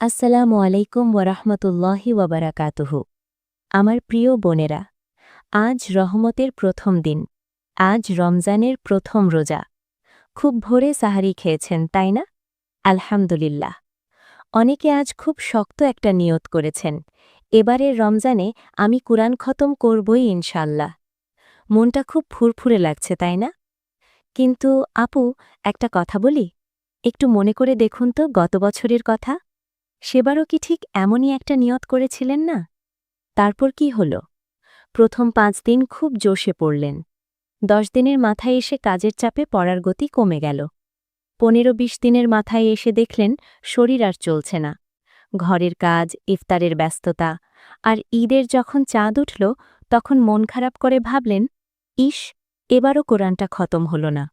আসসালামু আলাইকুম ওয়ারাহমাতুল্লাহি ওয়াবারাকাতুহু। আমার প্রিয় বোনেরা, আজ রহমতের প্রথম দিন। আজ রমজানের প্রথম রোজা। খুব ভোরে সাহারি খেয়েছেন, তাই না? আলহামদুলিল্লাহ। অনেকে আজ খুব শক্ত একটা নিয়ত করেছেন, এবারের রমজানে আমি কুরআন খতম করবই ইনশাল্লাহ। মনটা খুব ফুরফুরে লাগছে, তাই না? কিন্তু আপু, একটা কথা বলি, একটু মনে করে দেখুন তো গত বছরের কথা। সেবারও কি ঠিক এমনই একটা নিয়ত করেছিলেন না? তারপর কি হল? প্রথম ৫ দিন খুব জোশে পড়লেন। ১০ দিনের মাথায় এসে কাজের চাপে পড়ার গতি কমে গেল। ১৫-২০ দিনের মাথায় এসে দেখলেন শরীর আর চলছে না। ঘরের কাজ, ইফতারের ব্যস্ততা, আর ঈদের যখন চাঁদ উঠল তখন মন খারাপ করে ভাবলেন, ইস, এবারও কোরআনটা খতম হল না।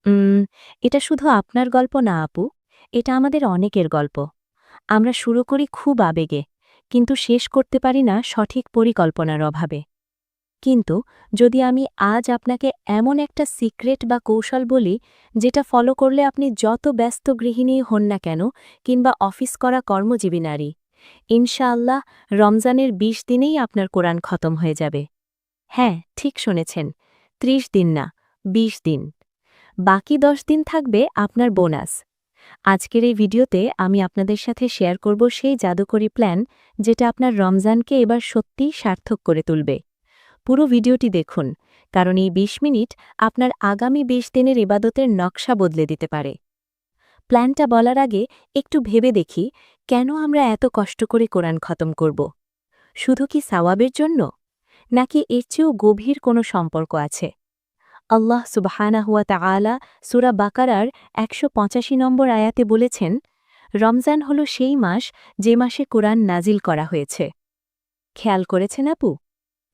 উম এটা শুধু আপনার গল্প না আপু, এটা আমাদের অনেকের গল্প। আমরা শুরু করি খুব আবেগে, কিন্তু শেষ করতে পারি না সঠিক পরিকল্পনার অভাবে। কিন্তু যদি আমি আজ আপনাকে এমন একটা সিক্রেট বা কৌশল বলি, যেটা ফলো করলে আপনি যত ব্যস্ত গৃহিণী হন না কেন, কিংবা অফিস করা কর্মজীবী নারী, ইনশাআল্লাহ রমজানের ২০ দিনেই আপনার কোরআন খতম হয়ে যাবে। হ্যাঁ, ঠিক শুনেছেন, ৩০ দিন না, ২০ দিন। বাকি ১০ দিন থাকবে আপনার বোনাস। আজকের এই ভিডিওতে আমি আপনাদের সাথে শেয়ার করব সেই জাদুকরী প্ল্যান, যেটা আপনার রমজানকে এবার সত্যিই সার্থক করে তুলবে। পুরো ভিডিওটি দেখুন, কারণ এই ২০ মিনিট আপনার আগামী ২০ দিনের ইবাদতের নকশা বদলে দিতে পারে। প্ল্যানটা বলার আগে একটু ভেবে দেখি, কেন আমরা এত কষ্ট করে কোরআন খতম করব? শুধু কি সাওয়াবের জন্য? নাকি এর চেয়েও গভীর কোনো সম্পর্ক আছে? আল্লাহ সুবহানাহু ওয়া তাআলা সূরা বাকারার ১৮৫ নম্বর আয়াতে বলেছেন, রমজান হল সেই মাস যে মাসে কোরআন নাজিল করা হয়েছে। খেয়াল করেছেন আপু?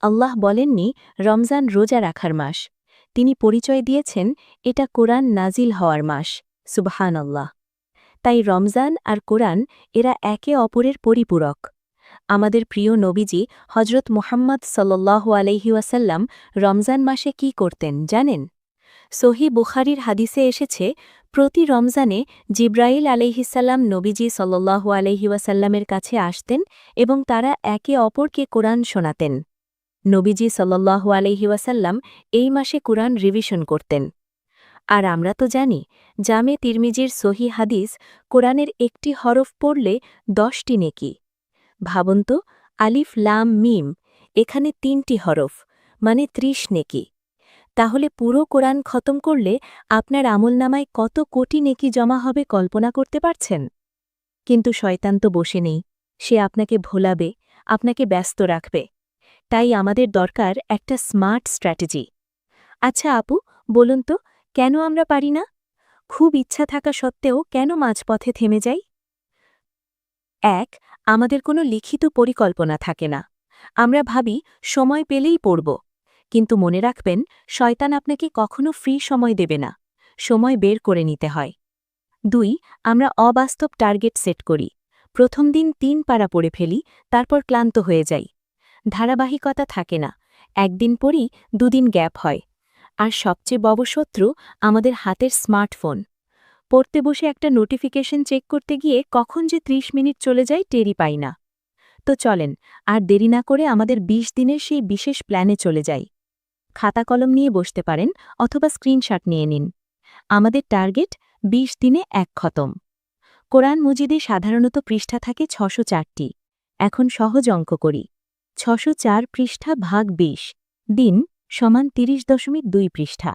আল্লাহ বলেননি রমজান রোজা রাখার মাস। তিনি পরিচয় দিয়েছেন এটা কোরআন নাজিল হওয়ার মাস। সুবহানাল্লাহ। তাই রমজান আর কোরআন এরা একে অপরের পরিপূরক। আমাদের প্রিয় নবীজি হজরত মুহাম্মদ সাল্লাল্লাহু আলাইহি ওয়াসাল্লাম রমজান মাসে কি করতেন জানেন? সহি বুখারীর হাদিসে এসেছে, প্রতি রমজানে জিব্রাইল আলাইহিসাল্লাম নবীজি সাল্লাল্লাহু আলাইহি ওয়াসাল্লামের কাছে আসতেন এবং তারা একে অপরকে কোরআন শোনাতেন। নবীজি সাল্লাল্লাহু আলাইহি ওয়াসাল্লাম এই মাসে কোরআন রিভিশন করতেন। আর আমরা তো জানি, জামে তিরমিজির সহি হাদিস, কোরআনের একটি হরফ পড়লে ১০টি নেকি। ভাবুন তো, আলিফ লাম মিম, এখানে ৩টি হরফ, মানে ৩০ নেকি। তাহলে পুরো কোরআন খতম করলে আপনার আমলনামায় কত কোটি নেকি জমা হবে কল্পনা করতে পারছেন? কিন্তু শয়তান তো বসে নেই, সে আপনাকে ভোলাবে, আপনাকে ব্যস্ত রাখবে। তাই আমাদের দরকার একটা স্মার্ট স্ট্র্যাটেজি। আচ্ছা আপু, বলুন তো, কেন আমরা পারি না? খুব ইচ্ছা থাকা সত্ত্বেও কেন মাঝপথে থেমে যাই? ১. আমাদের কোনো লিখিত পরিকল্পনা থাকে না। আমরা ভাবি সময় পেলেই পড়ব। কিন্তু মনে রাখবেন, শয়তান আপনাকে কখনো ফ্রি সময় দেবে না। সময় বের করে নিতে হয়। ২. আমরা অবাস্তব টার্গেট সেট করি। প্রথম দিন ৩ পারা পড়ে ফেলি, তারপর ক্লান্ত হয়ে যাই। ধারাবাহিকতা থাকে না, একদিন পরই ২ দিন গ্যাপ হয়। আর সবচেয়ে বড় শত্রু আমাদের হাতের স্মার্টফোন। পড়তে বসে একটা নোটিফিকেশন চেক করতে গিয়ে কখন যে ৩০ মিনিট চলে যায় টেরই পাই না। তো চলেন, আর দেরি না করে আমাদের ২০ দিনের সেই বিশেষ প্ল্যানে চলে যাই। খাতা কলম নিয়ে বসতে পারেন, অথবা স্ক্রিনশট নিয়ে নিন। আমাদের টার্গেট ২০ দিনে ১ খতম। কোরআন মজিদে সাধারণত পৃষ্ঠা থাকে ৬০৪টি। এখন সহজ অঙ্ক করি। ৬০৪ পৃষ্ঠা ভাগ ২০ দিন সমান ৩০.২ পৃষ্ঠা।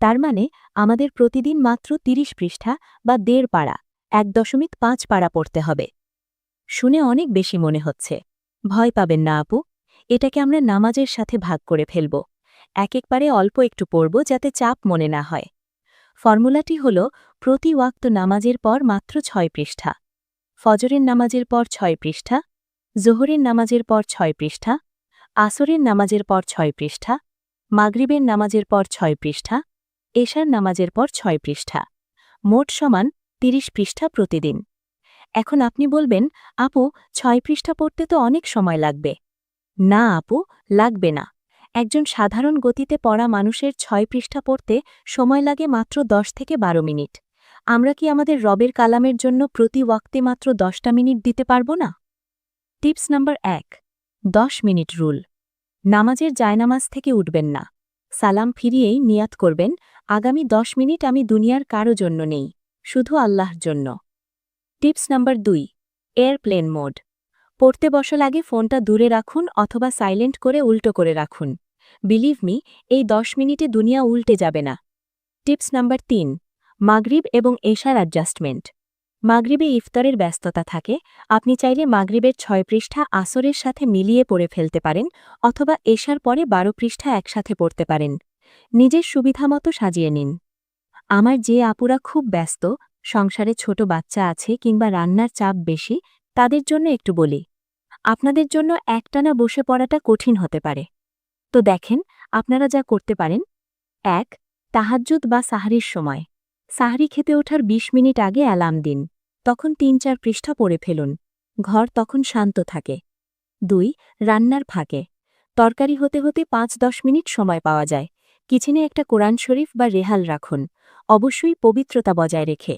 তার মানে আমাদের প্রতিদিন মাত্র ৩০ পৃষ্ঠা বা ১.৫ পারা, ১.৫ পারা পড়তে হবে। শুনে অনেক বেশি মনে হচ্ছে। ভয় পাবেন না আপু, এটাকে আমরা নামাজের সাথে ভাগ করে ফেলব। একবারে অল্প একটু পড়ব, যাতে চাপ মনে না হয়। ফর্মুলাটি হল, প্রতি ওয়াক্ত নামাজের পর মাত্র ৬ পৃষ্ঠা, ফজরের নামাজের পর ৬ পৃষ্ঠা, জোহরের নামাজের পর ৬ পৃষ্ঠা, আসরের নামাজের পর ৬ পৃষ্ঠা, মাগরিবের নামাজের পর ৬ পৃষ্ঠা, এশার নামাজের পর ৬ পৃষ্ঠা। মোট সমান ৩০ পৃষ্ঠা প্রতিদিন। এখন আপনি বলবেন, আপু, ৬ পৃষ্ঠা পড়তে তো অনেক সময় লাগবে। না আপু, লাগবে না। একজন সাধারণ গতিতে পড়া মানুষের ৬ পৃষ্ঠা পড়তে সময় লাগে মাত্র ১০ থেকে ১২ মিনিট। আমরা কি আমাদের রবের কালামের জন্য প্রতি ওয়াক্তে মাত্র 10টা মিনিট দিতে পারব না? Tips number 1, 10 minute rule. নামাজের জায়নামাজ থেকে উঠবেন না। সালাম ফিরিয়েই নিয়াত করবেন, আগামী 10 মিনিট আমি দুনিয়ার কারো জন্য নেই, শুধু আল্লাহর জন্য। Tips number 2, airplane mode. পড়তে বসার আগে ফোনটা দূরে রাখুন অথবা সাইলেন্ট করে উল্টো করে রাখুন। বিলিভ মি, এই 10 মিনিটে দুনিয়া উল্টে যাবে না। টিপস নাম্বার 3, মাগরিব এবং এশার অ্যাডজাস্টমেন্ট। মাগরিবে ইফতারের ব্যস্ততা থাকে, আপনি চাইলে মাগরিবের 6 পৃষ্ঠা আসরের সাথে মিলিয়ে পড়ে ফেলতে পারেন অথবা এশার পরে 12 পৃষ্ঠা একসাথে পড়তে পারেন। নিজের সুবিধামতো সাজিয়ে নিন। আমার যে আপুরা খুব ব্যস্ত, সংসারে ছোট বাচ্চা আছে কিংবা রান্নার চাপ বেশি, তাদের জন্য একটু বলি, আপনাদের জন্য একটানা বসে পড়াটা কঠিন হতে পারে। তো দেখেন, আপনারা যা করতে পারেন। 1, তাহাজ্জুদ বা সাহরির সময়। সাহরি খেতে ওঠার 20 মিনিট আগে অ্যালার্ম দিন, তখন 3-4 পৃষ্ঠা পড়ে ফেলুন, ঘর তখন শান্ত থাকে। 2, রান্নার ফাঁকে। তরকারি হতে হতে 5-10 মিনিট সময় পাওয়া যায়, কিচেনে একটা কোরআন শরীফ বা রেহাল রাখুন, অবশ্যই পবিত্রতা বজায় রেখে।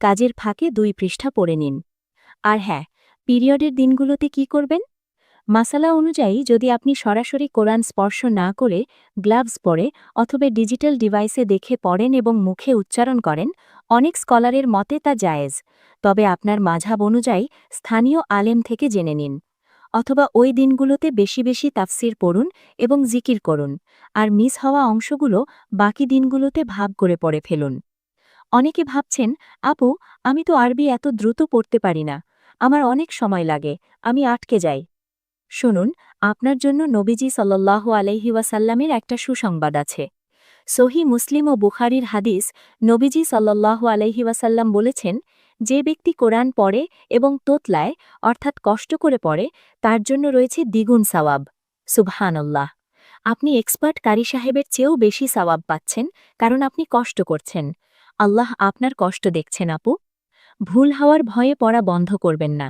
কাজের ফাঁকে 2 পৃষ্ঠা পড়ে নিন। আর হ্যাঁ, পিরিয়ডের দিনগুলোতে কি করবেন? মাসালা অনুযায়ী যদি আপনি সরাসরি কোরআন স্পর্শ না করে গ্লাভস পরে অথবা ডিজিটাল ডিভাইসে দেখে পড়েন এবং মুখে উচ্চারণ করেন, অনেক স্কলারের মতে তা জায়েজ, তবে আপনার মাঝহাব অনুযায়ী স্থানীয় আলেম থেকে জেনে নিন। অথবা ওই দিনগুলোতে বেশি বেশি তাফসির পড়ুন এবং জিকির করুন, আর মিস হওয়া অংশগুলো বাকি দিনগুলোতে ভাগ করে পড়ে ফেলুন। অনেকে ভাবছেন, আপু, আমি তো আরবি এত দ্রুত পড়তে পারি না, আমার অনেক সময় লাগে, আমি আটকে যাই। শুনুন, আপনার জন্য নবীজি সাল্লাল্লাহু আলাইহি ওয়াসাল্লামের একটা সুসংবাদ আছে। সহি মুসলিম ও বুখারীর হাদিস, নবীজি সাল্লাল্লাহু আলাইহি ওয়াসাল্লাম বলেছেন, যে ব্যক্তি কোরআন পড়ে এবং তোতলায় অর্থাৎ কষ্ট করে পড়ে, তার জন্য রয়েছে দ্বিগুণ সাওয়াব। সুবহানাল্লাহ! আপনি এক্সপার্ট কারি সাহেবের চেয়েও বেশি সাওয়াব পাচ্ছেন, কারণ আপনি কষ্ট করছেন। আল্লাহ আপনার কষ্ট দেখছেন আপু। ভুল হওয়ার ভয়ে পড়া বন্ধ করবেন না।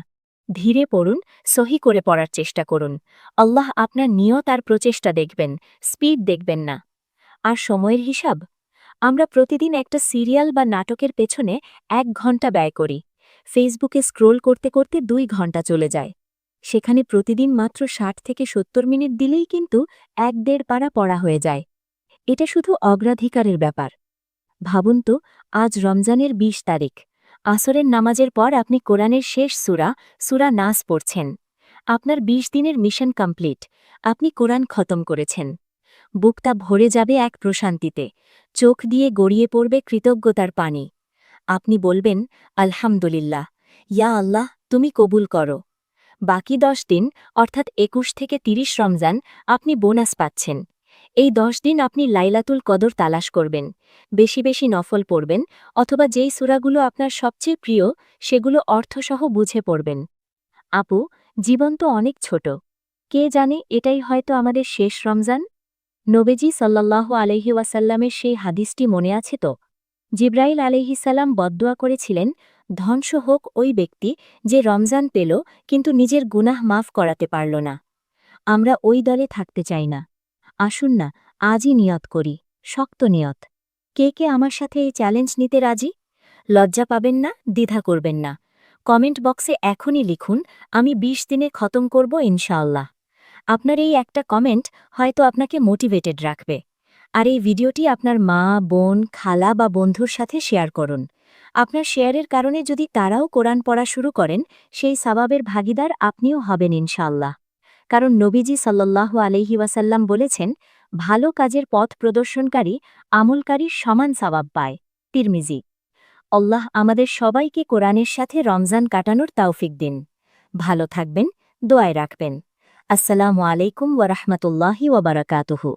ধীরে পড়ুন, সহি করে পড়ার চেষ্টা করুন। আল্লাহ আপনার নিয়ত আর প্রচেষ্টা দেখবেন, স্পিড দেখবেন না। আর সময়ের হিসাব? আমরা প্রতিদিন একটা সিরিয়াল বা নাটকের পেছনে 1 ঘন্টা ব্যয় করি। ফেসবুকে স্ক্রোল করতে করতে 2 ঘন্টা চলে যায়। সেখানে প্রতিদিন মাত্র 60 থেকে 70 মিনিট দিলেই কিন্তু 1-1.5 পারা পড়া হয়ে যায়। এটা শুধু অগ্রাধিকারের ব্যাপার। ভাবুন তো, আজ রমজানের 20 তারিখ। আসরের নামাজের পর আপনি কোরআনের শেষ সূরা নাস পড়ছেন। আপনার 20 দিনের মিশন কমপ্লিট, আপনি কোরআন খতম করেছেন। বুকটা ভরে যাবে এক প্রশান্তিতে, চোখ দিয়ে গড়িয়ে পড়বে কৃতজ্ঞতার পানি। আপনি বলবেন, আলহামদুলিল্লাহ, ইয়া আল্লাহ, তুমি কবুল করো। বাকি 10 দিন অর্থাৎ 21 থেকে 30 রমজান আপনি বোনাস পাচ্ছেন। এই 10 দিন আপনি লাইলাতুল কদর তালাশ করবেন, বেশি বেশি নফল পড়বেন অথবা যেই সূরাগুলো আপনার সবচেয়ে প্রিয় সেগুলো অর্থসহ বুঝে পড়বেন। আপু, জীবন তো অনেক ছোট, কে জানে এটাই হয়তো আমাদের শেষ রমজান। নবীজি সাল্লাল্লাহু আলাইহি ওয়াসাল্লামের সেই হাদিসটি মনে আছে তো? জিব্রাইল আলাইহিসাল্লাম বদদুয়া করেছিলেন, ধ্বংস হোক ওই ব্যক্তি যে রমজান পেল কিন্তু নিজের গুনাহ মাফ করাতে পারল না। আমরা ওই দলে থাকতে চাই না। আসুন না, আজই নিয়ত করি, শক্ত নিয়ত। কে কে আমার সাথে এই চ্যালেঞ্জ নিতে রাজি? লজ্জা পাবেন না, দ্বিধা করবেন না। কমেন্ট বক্সে এখনই লিখুন, আমি 20 দিনে খতম করব ইনশাআল্লাহ। আপনার এই একটা কমেন্ট হয়তো আপনাকে মোটিভেটেড রাখবে। আর এই ভিডিওটি আপনার মা, বোন, খালা বা বন্ধুর সাথে শেয়ার করুন। আপনার শেয়ারের কারণে যদি তারাও কোরআন পড়া শুরু করেন, সেই সাবাবের ভাগিদার আপনিও হবেন ইনশাআল্লাহ। কারণ নবীজি সাল্লাল্লাহু আলাইহি ওয়াসাল্লাম বলেছেন, ভালো কাজের পথ প্রদর্শনকারী আমলকারীর সমান সাওয়াব পায়। তিরমিজি। আল্লাহ আমাদের সবাইকে কোরআনের সাথে রমজান কাটানোর তৌফিক দিন। ভালো থাকবেন, দোয়ায় রাখবেন। আসসালামু আলাইকুম ওয়া রাহমাতুল্লাহি ওয়া বারাকাতুহু।